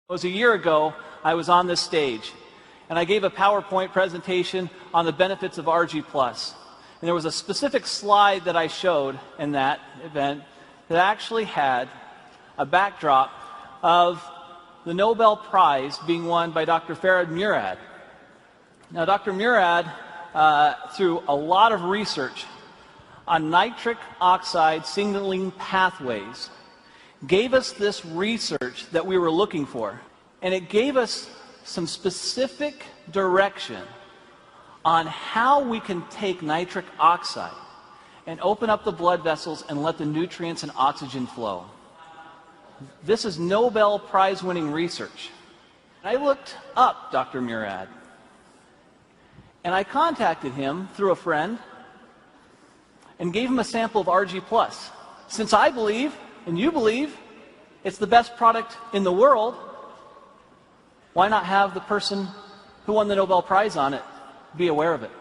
It was a year ago, I was on this stage, and I gave a PowerPoint presentation on the benefits of Argi Plus. And there was a specific slide that I showed in that event that actually had a backdrop of the Nobel Prize being won by Dr. Murad. Now, Dr. Murad, through a lot of research on nitric oxide signaling pathways, gave us this research that we were looking for. And it gave us some specific direction on how we can take nitric oxide and open up the blood vessels and let the nutrients and oxygen flow. This is Nobel Prize winning research. I looked up Dr. Murad, and I contacted him through a friend and gave him a sample of Argi Plus. Since I believe, and you believe, it's the best product in the world, why not have the person who won the Nobel Prize on it be aware of it?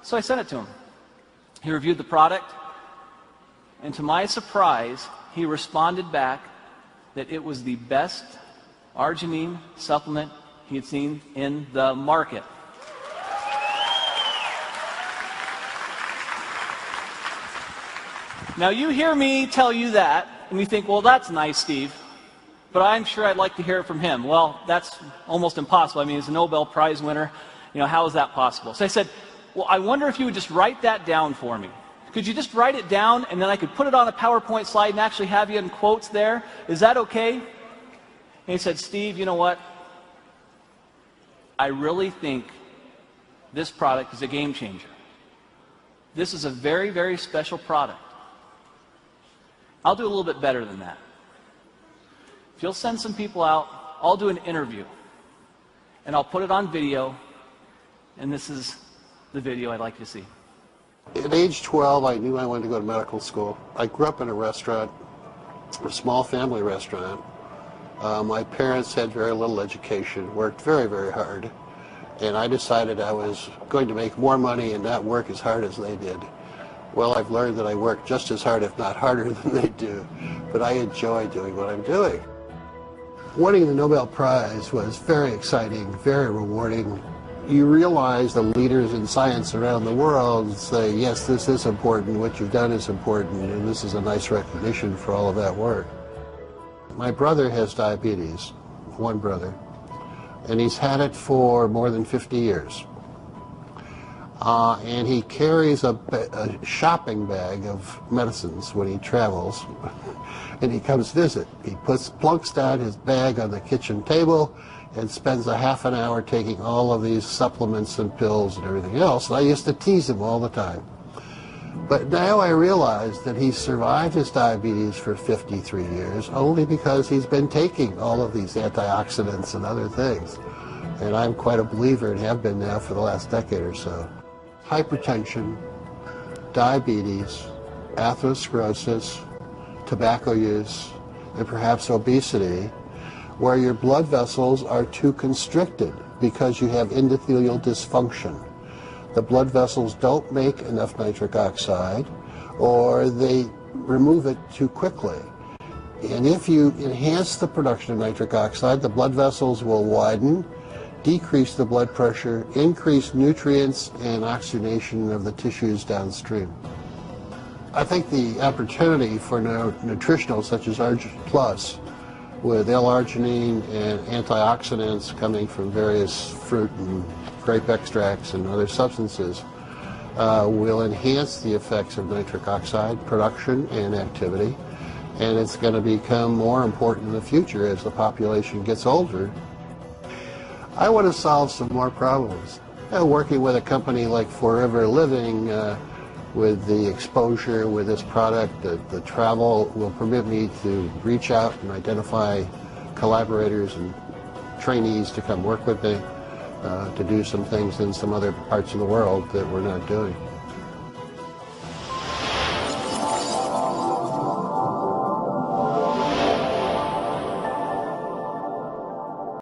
So I sent it to him. He reviewed the product, and to my surprise, he responded back that it was the best arginine supplement he had seen in the market. Now, you hear me tell you that, and you think, well, that's nice, Steve, but I'm sure I'd like to hear it from him. Well, that's almost impossible. I mean, he's a Nobel Prize winner. You know, how is that possible? So I said, well, I wonder if you would just write that down for me. Could you just write it down, and then I could put it on a PowerPoint slide and actually have you in quotes there? Is that okay? And he said, Steve, you know what? I really think this product is a game changer. This is a very, very special product. I'll do a little bit better than that. If you'll send some people out, I'll do an interview, and I'll put it on video, and this is the video I'd like you to see. At age 12, I knew I wanted to go to medical school. I grew up in a restaurant, a small family restaurant. My parents had very little education, worked very, very hard, and I decided I was going to make more money and not work as hard as they did. Well, I've learned that I work just as hard, if not harder, than they do, but I enjoy doing what I'm doing. Winning the Nobel Prize was very exciting, very rewarding. You realize the leaders in science around the world say, yes, this is important, what you've done is important, and this is a nice recognition for all of that work. My brother has diabetes, one brother, and he's had it for more than 50 years. And he carries a shopping bag of medicines when he travels, and he comes visit. He plunks down his bag on the kitchen table and spends a half an hour taking all of these supplements and pills and everything else. And I used to tease him all the time. But now I realize that he's survived his diabetes for 53 years only because he's been taking all of these antioxidants and other things. And I'm quite a believer and have been now for the last decade or so. Hypertension, diabetes, atherosclerosis, tobacco use, and perhaps obesity, where your blood vessels are too constricted because you have endothelial dysfunction. The blood vessels don't make enough nitric oxide, or they remove it too quickly. And if you enhance the production of nitric oxide, the blood vessels will widen, decrease the blood pressure, increase nutrients and oxygenation of the tissues downstream. I think the opportunity for nutritionals such as Argi Plus, with L-arginine and antioxidants coming from various fruit and grape extracts and other substances, will enhance the effects of nitric oxide production and activity, and it's going to become more important in the future as the population gets older. I want to solve some more problems. Working with a company like Forever Living, with the exposure with this product, the travel will permit me to reach out and identify collaborators and trainees to come work with me, to do some things in some other parts of the world that we're not doing.